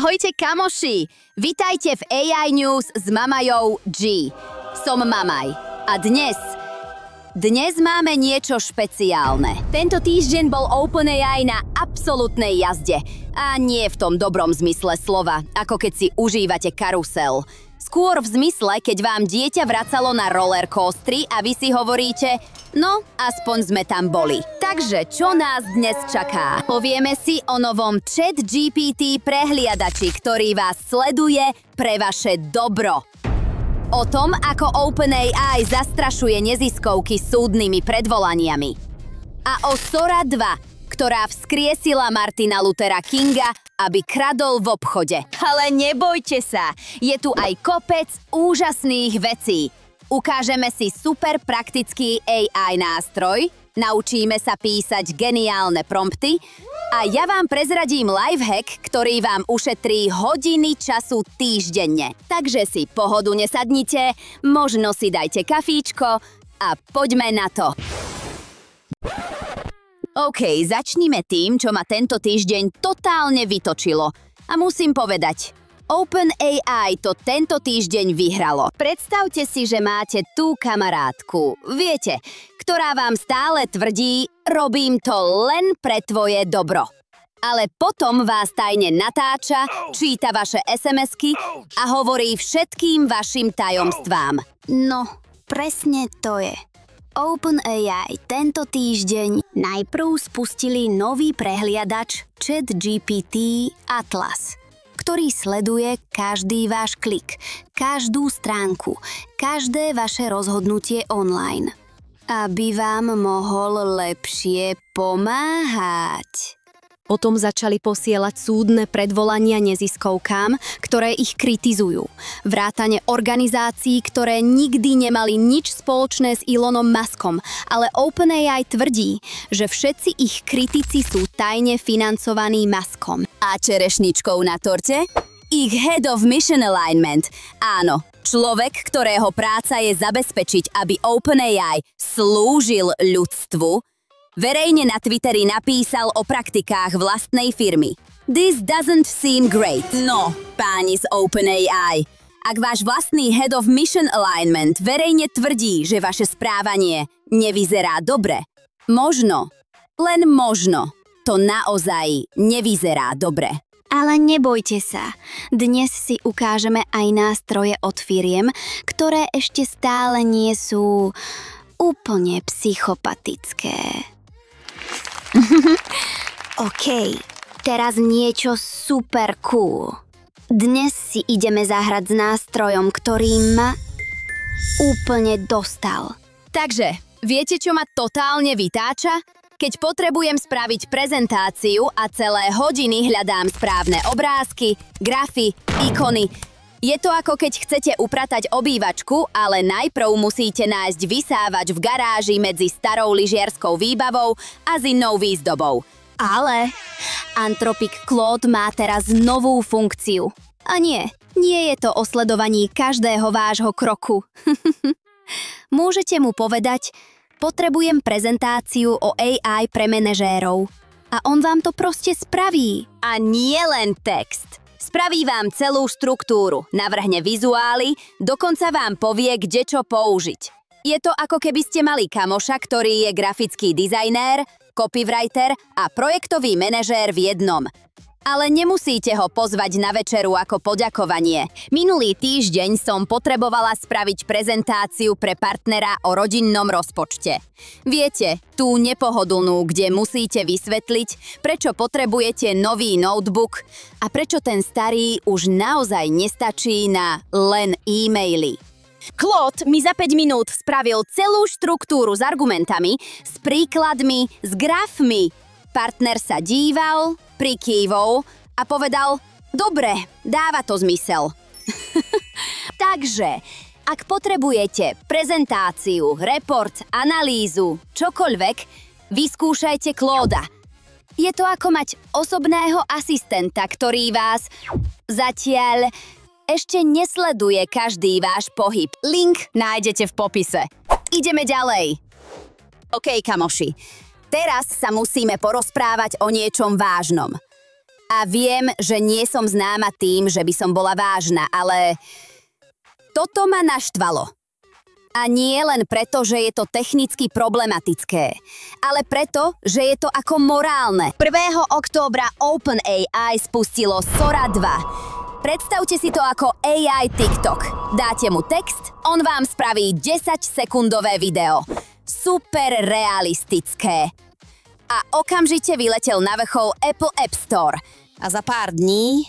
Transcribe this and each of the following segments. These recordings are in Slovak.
Ahojte kamoši! Vitajte v AI News s Mamajou G. Som Mamaj a dnes máme niečo špeciálne. Tento týždeň bol OpenAI na absolútnej jazde. A nie v tom dobrom zmysle slova, ako keď si užívate karusel. Skôr v zmysle, keď vám dieťa vracalo na rollercoastri a vy si hovoríte, no, aspoň sme tam boli. Takže, čo nás dnes čaká? Povieme si o novom ChatGPT prehliadači, ktorý vás sleduje pre vaše dobro. O tom, ako OpenAI zastrašuje neziskovky súdnymi predvolaniami. A o Sora 2, ktorá vzkriesila Martina Luthera Kinga, aby kradol v obchode. Ale nebojte sa, je tu aj kopec úžasných vecí. Ukážeme si super praktický AI nástroj, naučíme sa písať geniálne prompty a ja vám prezradím lifehack, ktorý vám ušetrí hodiny času týždenne. Takže si pohodlne sadnite, možno si dajte kafíčko a poďme na to. OK, začnime tým, čo ma tento týždeň totálne vytočilo. A musím povedať, OpenAI to tento týždeň vyhralo. Predstavte si, že máte tú kamarátku, viete, ktorá vám stále tvrdí, robím to len pre tvoje dobro. Ale potom vás tajne natáča, číta vaše SMS-ky a hovorí všetkým vašim tajomstvám. No, presne to je. OpenAI tento týždeň najprv spustili nový prehliadač ChatGPT Atlas, ktorý sleduje každý váš klik, každú stránku, každé vaše rozhodnutie online, aby vám mohol lepšie pomáhať. Potom začali posielať súdne predvolania neziskovkám, ktoré ich kritizujú. Vrátane organizácií, ktoré nikdy nemali nič spoločné s Elonom Muskom, ale OpenAI tvrdí, že všetci ich kritici sú tajne financovaní Muskom. A čerešničkou na torte? Ich Head of Mission Alignment. Áno, človek, ktorého práca je zabezpečiť, aby OpenAI slúžil ľudstvu, verejne na Twitteri napísal o praktikách vlastnej firmy. This doesn't seem great. No, páni z OpenAI, ak váš vlastný Head of Mission Alignment verejne tvrdí, že vaše správanie nevyzerá dobre, možno, len možno, to naozaj nevyzerá dobre. Ale nebojte sa, dnes si ukážeme aj nástroje od firiem, ktoré ešte stále nie sú úplne psychopatické. OK, teraz niečo super cool. Dnes si ideme zahrať s nástrojom, ktorý ma úplne dostal. Takže, viete, čo ma totálne vytáča? Keď potrebujem spraviť prezentáciu a celé hodiny hľadám správne obrázky, grafy, ikony. Je to ako keď chcete upratať obývačku, ale najprv musíte nájsť vysávač v garáži medzi starou lyžiarskou výbavou a s inou výzdobou. Ale Anthropic Claude má teraz novú funkciu. A nie je to o sledovaní každého vášho kroku. Môžete mu povedať, potrebujem prezentáciu o AI pre manažérov. A on vám to proste spraví. A nie len text. Spraví vám celú štruktúru, navrhne vizuály, dokonca vám povie, kde čo použiť. Je to ako keby ste mali kamoša, ktorý je grafický dizajnér, copywriter a projektový manažér v jednom. Ale nemusíte ho pozvať na večeru ako poďakovanie. Minulý týždeň som potrebovala spraviť prezentáciu pre partnera o rodinnom rozpočte. Viete, tú nepohodlnú, kde musíte vysvetliť, prečo potrebujete nový notebook a prečo ten starý už naozaj nestačí na len e-maily. Claude mi za 5 minút spravil celú štruktúru s argumentami, s príkladmi, s grafmi. Partner sa díval, prikývol a povedal, dobre, dáva to zmysel. Takže, ak potrebujete prezentáciu, report, analýzu, čokoľvek, vyskúšajte Clauda. Je to ako mať osobného asistenta, ktorý vás zatiaľ ešte nesleduje každý váš pohyb. Link nájdete v popise. Ideme ďalej. OK, kamoši. Teraz sa musíme porozprávať o niečom vážnom. A viem, že nie som známa tým, že by som bola vážna, ale toto ma naštvalo. A nie len preto, že je to technicky problematické, ale preto, že je to ako morálne. 1. októbra OpenAI spustilo Sora 2. Predstavte si to ako AI TikTok. Dáte mu text, on vám spraví 10-sekundové video. Super realistické. A okamžite vyletel na vrchol Apple App Store. A za pár dní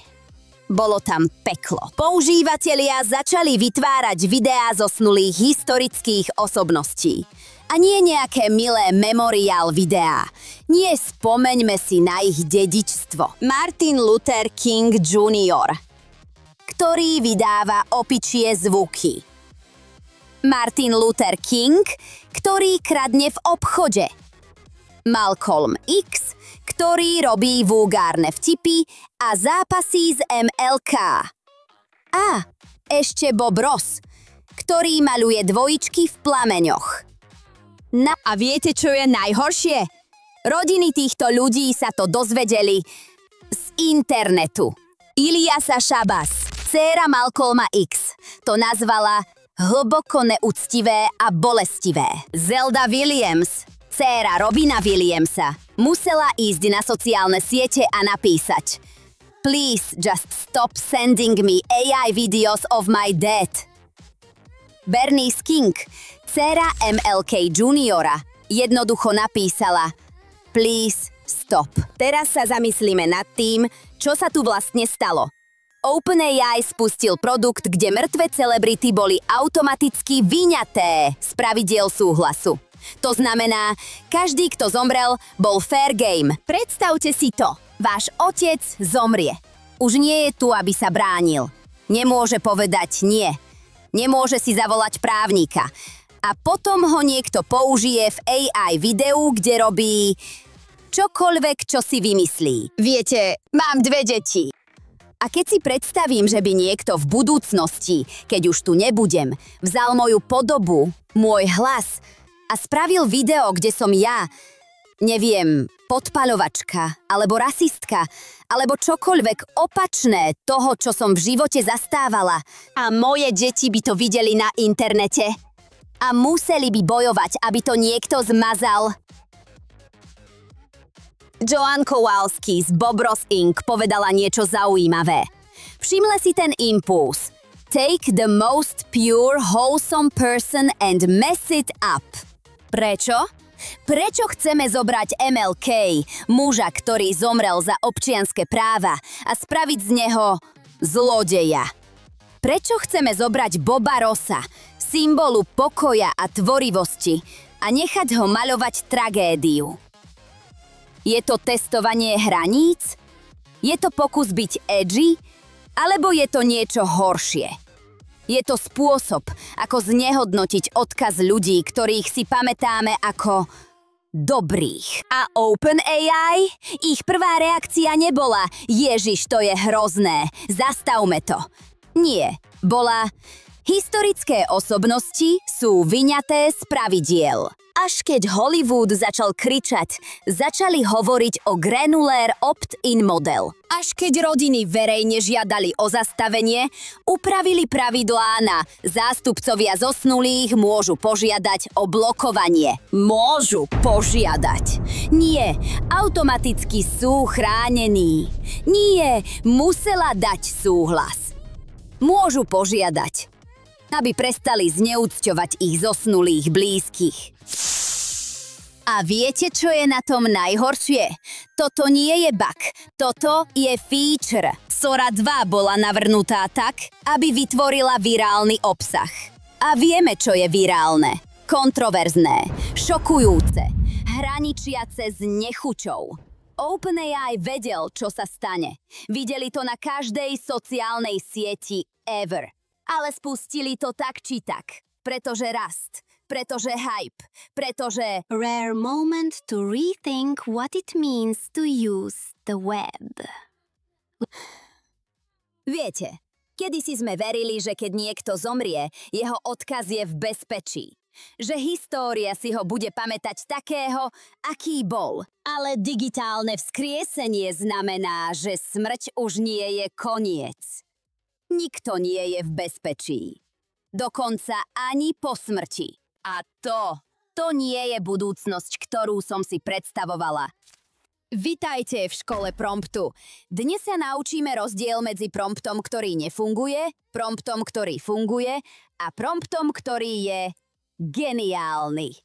bolo tam peklo. Používatelia začali vytvárať videá zosnulých historických osobností. A nie nejaké milé memoriál videá. Nie, spomeňme si na ich dedičstvo. Martin Luther King Jr., ktorý vydáva opičie zvuky. Martin Luther King, ktorý kradne v obchode. Malcolm X, ktorý robí vulgárne vtipy a zápasí z MLK. A ešte Bob Ross, ktorý maľuje dvojičky v plameňoch. A viete, čo je najhoršie? Rodiny týchto ľudí sa to dozvedeli z internetu. Iliasa Shabazz, dcéra Malcolma X, to nazvala hlboko neúctivé a bolestivé. Zelda Williams, dcéra Robina Williamsa, musela ísť na sociálne siete a napísať: Please just stop sending me AI videos of my dad. Bernice King, dcéra MLK Juniora, jednoducho napísala: Please stop. Teraz sa zamyslíme nad tým, čo sa tu vlastne stalo. OpenAI spustil produkt, kde mŕtve celebrity boli automaticky vyňaté z pravidiel súhlasu. To znamená, každý, kto zomrel, bol fair game. Predstavte si to. Váš otec zomrie. Už nie je tu, aby sa bránil. Nemôže povedať nie. Nemôže si zavolať právnika. A potom ho niekto použije v AI videu, kde robí čokoľvek, čo si vymyslí. Viete, mám 2 deti. A keď si predstavím, že by niekto v budúcnosti, keď už tu nebudem, vzal moju podobu, môj hlas a spravil video, kde som ja, neviem, podpaľovačka, alebo rasistka, alebo čokoľvek opačné toho, čo som v živote zastávala. A moje deti by to videli na internete. A museli by bojovať, aby to niekto zmazal. Joanne Kowalski z Bob Ross Inc. povedala niečo zaujímavé. Všimle si ten impuls. Take the most pure, wholesome person and mess it up. Prečo? Prečo chceme zobrať MLK, muža, ktorý zomrel za občianske práva, a spraviť z neho zlodeja? Prečo chceme zobrať Boba Rossa, symbolu pokoja a tvorivosti, a nechať ho maľovať tragédiu? Je to testovanie hraníc? Je to pokus byť edgy? Alebo je to niečo horšie? Je to spôsob, ako znehodnotiť odkaz ľudí, ktorých si pamätáme ako dobrých. A OpenAI? Ich prvá reakcia nebola: Ježiš, to je hrozné, zastavme to. Nie, bola: historické osobnosti sú vyňaté z pravidiel. Až keď Hollywood začal kričať, začali hovoriť o granular opt-in model. Až keď rodiny verejne žiadali o zastavenie, upravili pravidlá na zástupcovia zosnulých môžu požiadať o blokovanie. Môžu požiadať. Nie, automaticky sú chránení. Nie, musela dať súhlas. Môžu požiadať, aby prestali zneúcťovať ich zosnulých blízkych. A viete, čo je na tom najhoršie? Toto nie je bug, toto je feature. Sora 2 bola navrhnutá tak, aby vytvorila virálny obsah. A vieme, čo je virálne. Kontroverzné, šokujúce, hraničiace s nechuťou. OpenAI vedel, čo sa stane. Videli to na každej sociálnej sieti ever. Ale spustili to tak či tak, pretože rast. Pretože hype, pretože rare moment to rethink what it means to use the web. Viete, kedysi sme verili, že keď niekto zomrie, jeho odkaz je v bezpečí. že história si ho bude pamätať takého, aký bol. Ale digitálne vzkriesenie znamená, že smrť už nie je koniec. Nikto nie je v bezpečí. Dokonca ani po smrti. A to nie je budúcnosť, ktorú som si predstavovala. Vitajte v škole promptu. Dnes sa naučíme rozdiel medzi promptom, ktorý nefunguje, promptom, ktorý funguje a promptom, ktorý je geniálny.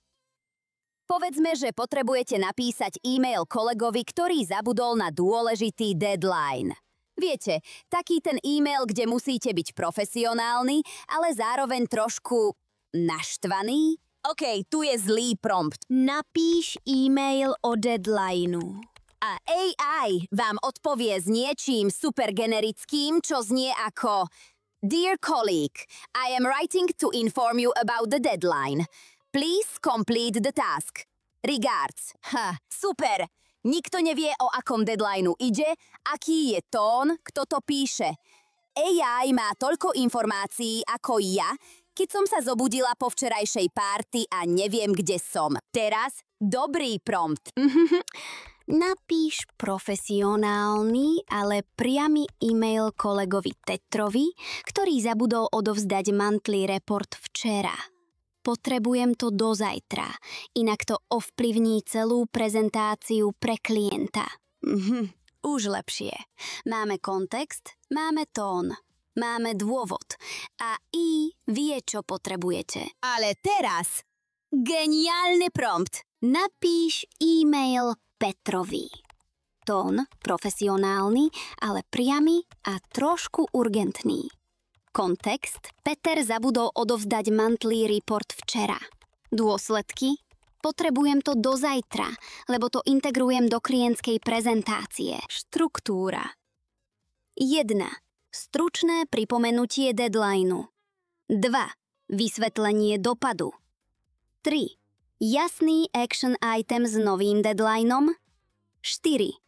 Povedzme, že potrebujete napísať e-mail kolegovi, ktorý zabudol na dôležitý deadline. Viete, taký ten e-mail, kde musíte byť profesionálny, ale zároveň trošku naštvaný? OK, tu je zlý prompt. Napíš e-mail o deadlineu. A AI vám odpovie s niečím super generickým, čo znie ako Dear colleague, I am writing to inform you about the deadline. Please complete the task. Regards. Super. Nikto nevie, o akom deadlineu ide, aký je tón, kto to píše. AI má toľko informácií ako ja, keď som sa zobudila po včerajšej párty a neviem, kde som. Teraz dobrý prompt. Napíš profesionálny, ale priamy e-mail kolegovi Tetrovi, ktorý zabudol odovzdať monthly report včera. Potrebujem to do zajtra, inak to ovplyvní celú prezentáciu pre klienta. Už lepšie. Máme kontext, máme tón, máme dôvod a vie, čo potrebujete. Ale teraz geniálny prompt. Napíš e-mail Petrovi. Tón profesionálny, ale priamy a trošku urgentný. Kontext. Peter zabudol odovzdať monthly report včera. Dôsledky. Potrebujem to do zajtra, lebo to integrujem do klientskej prezentácie. Štruktúra. 1. Stručné pripomenutie deadlineu. 2. Vysvetlenie dopadu. 3. Jasný action item s novým deadlineom. 4.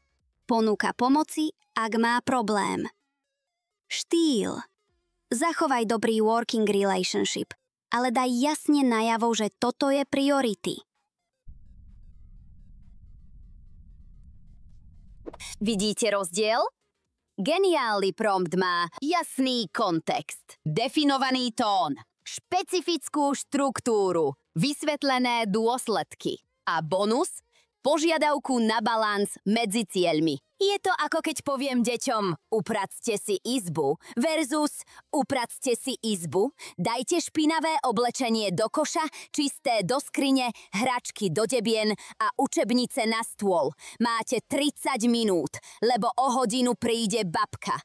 Ponuka pomoci, ak má problém. Štýl. Zachovaj dobrý working relationship, ale daj jasne najavo, že toto je priority. Vidíte rozdiel? Geniálny prompt má jasný kontext, definovaný tón, špecifickú štruktúru, vysvetlené dôsledky a bonus – požiadavku na balans medzi cieľmi. Je to ako keď poviem deťom upracte si izbu versus upracte si izbu, dajte špinavé oblečenie do koša, čisté do skrine, hračky do debien a učebnice na stôl. Máte 30 minút, lebo o hodinu príde babka.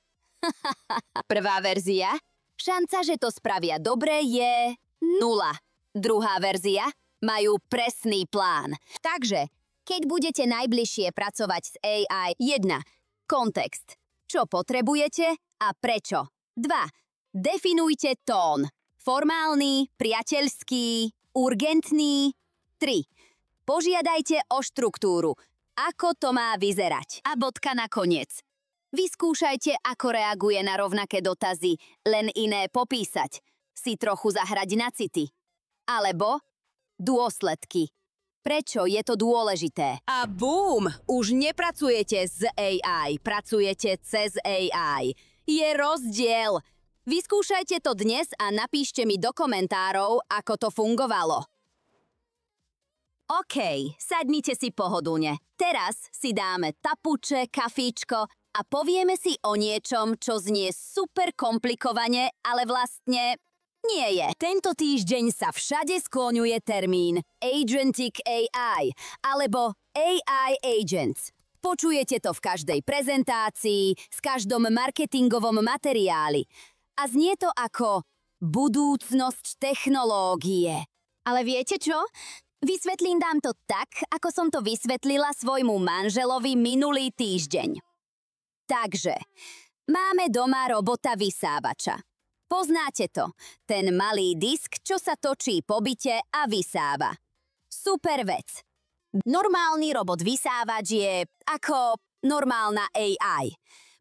Prvá verzia? Šanca, že to spravia dobre, je 0. Druhá verzia? Majú presný plán. Takže keď budete najbližšie pracovať s AI, 1. Kontext. Čo potrebujete a prečo? 2. Definujte tón. Formálny, priateľský, urgentný. 3. Požiadajte o štruktúru. Ako to má vyzerať? A bodka nakoniec. Vyskúšajte, ako reaguje na rovnaké dotazy, len iné popísať. Si trochu zahrať na city. Alebo dôsledky. Prečo je to dôležité? A bum! Už nepracujete s AI, pracujete cez AI. Je rozdiel. Vyskúšajte to dnes a napíšte mi do komentárov, ako to fungovalo. OK, sadnite si pohodlne. Teraz si dáme tapuče, kafíčko a povieme si o niečom, čo znie super komplikovane, ale vlastne nie je. Tento týždeň sa všade skloňuje termín Agentic AI alebo AI Agents. Počujete to v každej prezentácii, s každom marketingovom materiáli. A znie to ako budúcnosť technológie. Ale viete čo? Vysvetlím vám to tak, ako som to vysvetlila svojmu manželovi minulý týždeň. Takže, máme doma robota vysávača. Poznáte to, ten malý disk, čo sa točí po byte a vysáva. Super vec. Normálny robot vysávač je ako normálna AI.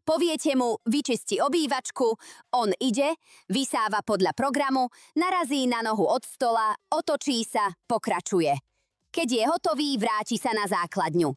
Poviete mu, vyčisti obývačku, on ide, vysáva podľa programu, narazí na nohu od stola, otočí sa, pokračuje. Keď je hotový, vráti sa na základňu.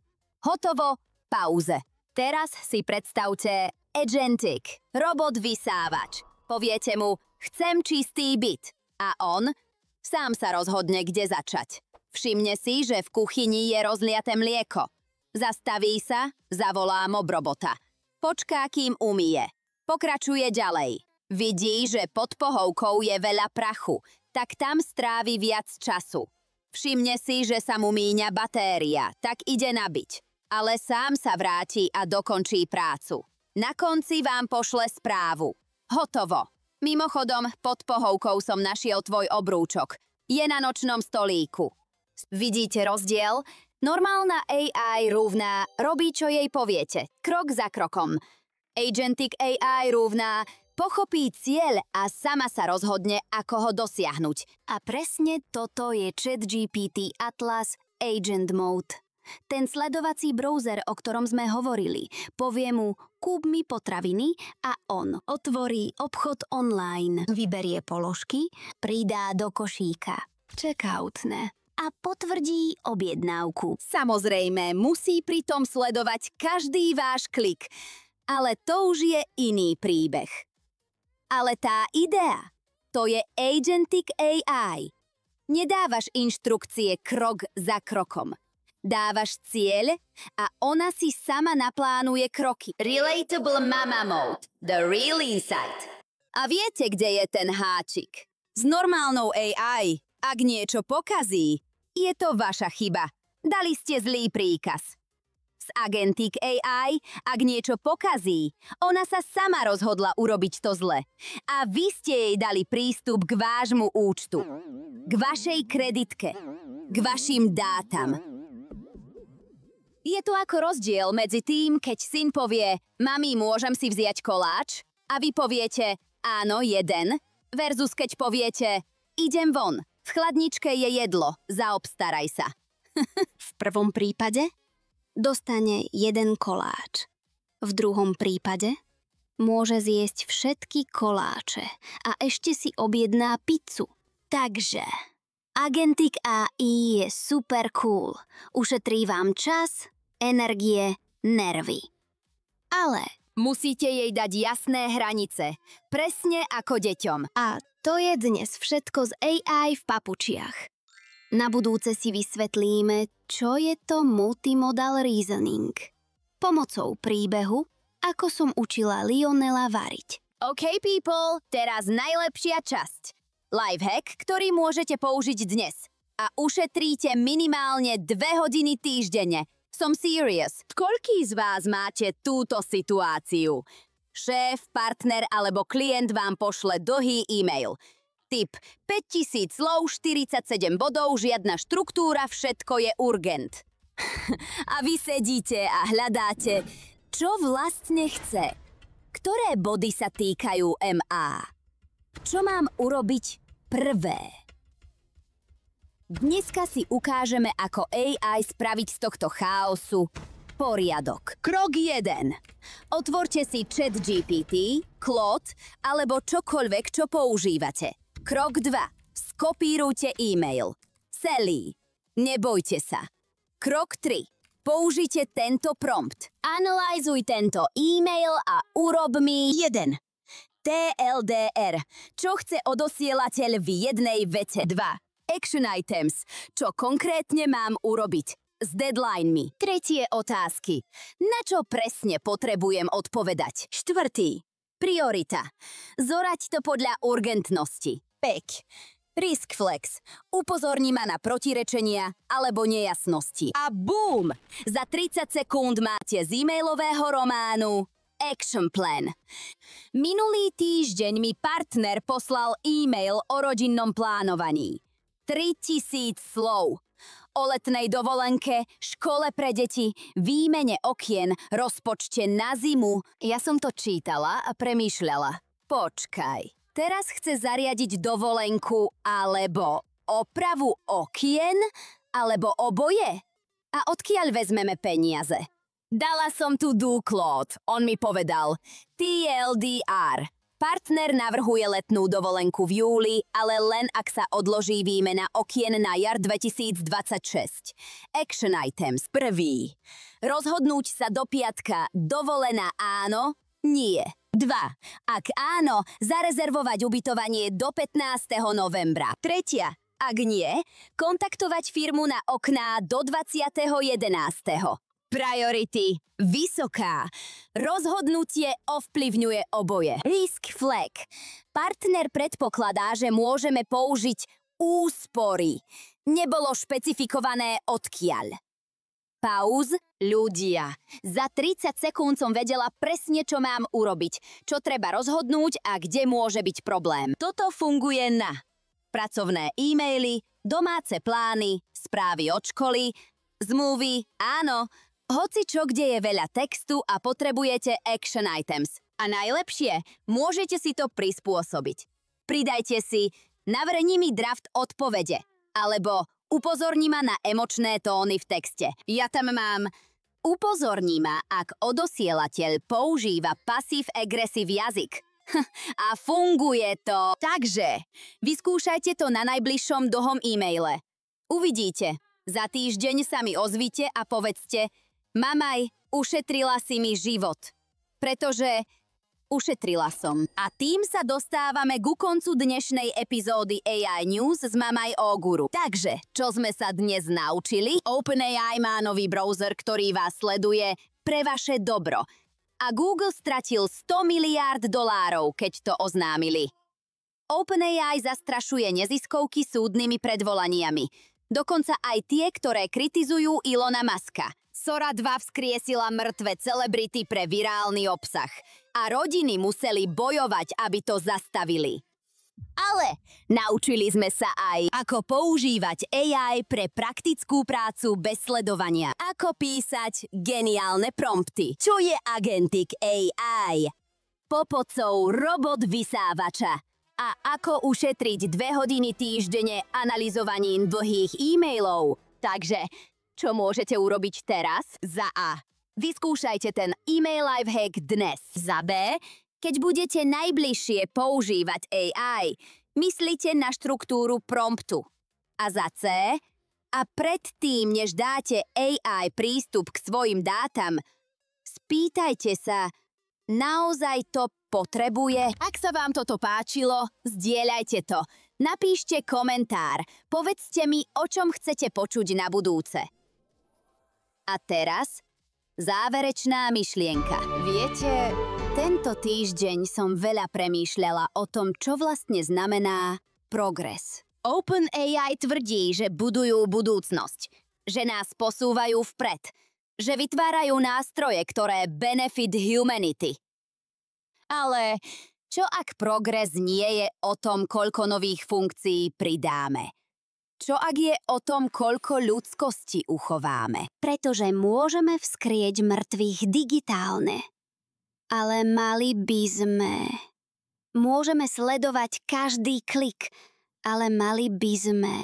Hotovo, pauze. Teraz si predstavte Agentic, robot vysávač. Poviete mu, chcem čistý byt. A on sám sa rozhodne, kde začať. Všimne si, že v kuchyni je rozliaté mlieko. Zastaví sa, zavolá mobrobota. Počká, kým umyje. Pokračuje ďalej. Vidí, že pod pohovkou je veľa prachu, tak tam strávi viac času. Všimne si, že sa mu míňa batéria, tak ide nabiť. Ale sám sa vráti a dokončí prácu. Na konci vám pošle správu. Hotovo. Mimochodom, pod pohovkou som našiel tvoj obrúčok. Je na nočnom stolíku. Vidíte rozdiel? Normálna AI rovná robí, čo jej poviete, krok za krokom. Agentic AI rovná pochopí cieľ a sama sa rozhodne, ako ho dosiahnuť. A presne toto je ChatGPT Atlas Agent Mode. Ten sledovací browser, o ktorom sme hovorili, povie mu kúp mi potraviny a on otvorí obchod online, vyberie položky, pridá do košíka. Checkoutne. A potvrdí objednávku. Samozrejme, musí pritom sledovať každý váš klik. Ale to už je iný príbeh. Ale tá idea, to je Agentic AI. Nedávaš inštrukcie krok za krokom. Dávaš cieľ a ona si sama naplánuje kroky. Relatable Mama Mode, the real insight. A viete, kde je ten háčik? S normálnou AI, ak niečo pokazí, je to vaša chyba. Dali ste zlý príkaz. S Agentic AI, ak niečo pokazí, ona sa sama rozhodla urobiť to zle. A vy ste jej dali prístup k vášmu účtu, k vašej kreditke, k vašim dátam. Je tu ako rozdiel medzi tým, keď syn povie, mami, môžem si vziať koláč? A vy poviete, áno, jeden, versus keď poviete, idem von. V chladničke je jedlo, zaobstaraj sa. V prvom prípade dostane jeden koláč. V druhom prípade môže zjesť všetky koláče a ešte si objedná pizzu. Takže Agentic AI je super cool. Ušetrí vám čas, energie, nervy. Ale musíte jej dať jasné hranice, presne ako deťom. A to je dnes všetko z AI v papučiach. Na budúce si vysvetlíme, čo je to multimodal reasoning. Pomocou príbehu, ako som učila Lionela variť. OK people, teraz najlepšia časť. Lifehack, ktorý môžete použiť dnes. A ušetríte minimálne 2 hodiny týždenne. Som serious. Koľký z vás máte túto situáciu? Šéf, partner alebo klient vám pošle dlhý e-mail. Tip 5000 slov, 47 bodov, žiadna štruktúra, všetko je urgent. A vy sedíte a hľadáte, čo vlastne chce. Ktoré body sa týkajú MA? Čo mám urobiť prvé? Dneska si ukážeme, ako AI spraviť z tohto chaosu poriadok. Krok 1. Otvorte si ChatGPT, Claude alebo čokoľvek, čo používate. Krok 2. Skopírujte e-mail. Celý. Nebojte sa. Krok 3. Použite tento prompt. Analyzuj tento e-mail a urob mi 1. TLDR. Čo chce odosielateľ v jednej vete? 2. Action items. Čo konkrétne mám urobiť? S deadlinemi. 3. otázky. Na čo presne potrebujem odpovedať? 4. priorita. Zorať to podľa urgentnosti. 5. Risk flex. Upozorní ma na protirečenia alebo nejasnosti. A bum! Za 30 sekúnd máte z e-mailového románu Action plan. Minulý týždeň mi partner poslal e-mail o rodinnom plánovaní. 3000 slov. O letnej dovolenke, škole pre deti, výmene okien, rozpočte na zimu. Ja som to čítala a premýšľala. Počkaj, teraz chce zariadiť dovolenku alebo opravu okien? Alebo oboje? A odkiaľ vezmeme peniaze? Dala som tu Claude. On mi povedal TLDR. Partner navrhuje letnú dovolenku v júli, ale len ak sa odloží výmena okien na jar 2026. Action items. 1. Rozhodnúť sa do piatka. Dovolená áno? Nie. 2. Ak áno, zarezervovať ubytovanie do 15. novembra. 3. Ak nie, kontaktovať firmu na okná do 20.11. Priority vysoká. Rozhodnutie ovplyvňuje oboje. Risk flag. Partner predpokladá, že môžeme použiť úspory. Nebolo špecifikované odkiaľ. Pauz. Ľudia. Za 30 sekúnd som vedela presne, čo mám urobiť, čo treba rozhodnúť a kde môže byť problém. Toto funguje na pracovné e-maily, domáce plány, správy od školy, zmluvy, áno, hoci čo, kde je veľa textu a potrebujete action items. A najlepšie, môžete si to prispôsobiť. Pridajte si, navrhni mi draft odpovede, alebo upozorni ma na emočné tóny v texte. Ja tam mám upozorni ma, ak odosielateľ používa pasív-agresív jazyk. A funguje to. Takže, vyskúšajte to na najbližšom dlhom e-maile. Uvidíte. Za týždeň sa mi ozvite a povedzte: Mamaj, ušetrila si mi život. Pretože ušetrila som. A tým sa dostávame ku koncu dnešnej epizódy AI News s Mamaj Oguru. Takže, čo sme sa dnes naučili? OpenAI má nový browser, ktorý vás sleduje pre vaše dobro. A Google stratil $100 miliárd, keď to oznámili. OpenAI zastrašuje neziskovky súdnymi predvolaniami. Dokonca aj tie, ktoré kritizujú Elona Muska. Sora 2 vzkriesila mŕtve celebrity pre virálny obsah. A rodiny museli bojovať, aby to zastavili. Ale naučili sme sa aj, ako používať AI pre praktickú prácu bez sledovania. Ako písať geniálne prompty. Čo je agentik AI? Popocou robot vysávača. A ako ušetriť 2 hodiny týždenne analyzovaním dlhých e-mailov. Takže, čo môžete urobiť teraz? Za A. Vyskúšajte ten e-mail lifehack dnes. Za B. Keď budete najbližšie používať AI, myslite na štruktúru promptu. A za C. A predtým, než dáte AI prístup k svojim dátam, spýtajte sa, naozaj to potrebuje? Ak sa vám toto páčilo, zdieľajte to. Napíšte komentár. Povedzte mi, o čom chcete počuť na budúce. A teraz záverečná myšlienka. Viete, tento týždeň som veľa premýšľala o tom, čo vlastne znamená progres. OpenAI tvrdí, že budujú budúcnosť, že nás posúvajú vpred, že vytvárajú nástroje, ktoré benefit humanity. Ale čo ak progres nie je o tom, koľko nových funkcií pridáme? Čo ak je o tom, koľko ľudskosti uchováme? Pretože môžeme vzkrieť mŕtvych digitálne. Ale mali by sme. Môžeme sledovať každý klik, ale mali by sme.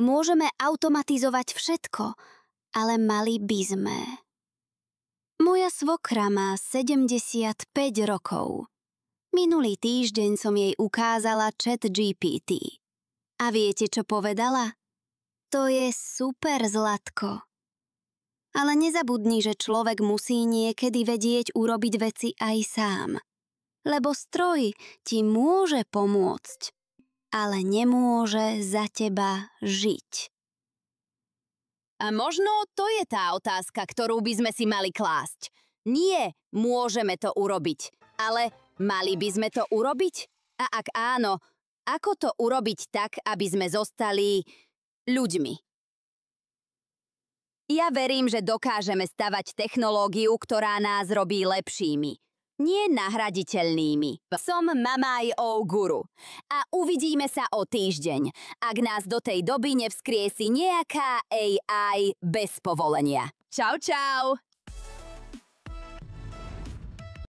Môžeme automatizovať všetko, ale mali by sme. Moja svokra má 75 rokov. Minulý týždeň som jej ukázala ChatGPT. A viete, čo povedala? To je super, Zlatko. Ale nezabudni, že človek musí niekedy vedieť urobiť veci aj sám. Lebo stroj ti môže pomôcť, ale nemôže za teba žiť. A možno to je tá otázka, ktorú by sme si mali klásť. Nie, môžeme to urobiť, ale mali by sme to urobiť? A ak áno, ako to urobiť tak, aby sme zostali ľuďmi? Ja verím, že dokážeme stavať technológiu, ktorá nás robí lepšími, nie nahraditeľnými. Som Mamaj Oguru a uvidíme sa o týždeň, ak nás do tej doby nevzkriesi nejaká AI bez povolenia. Čau, čau!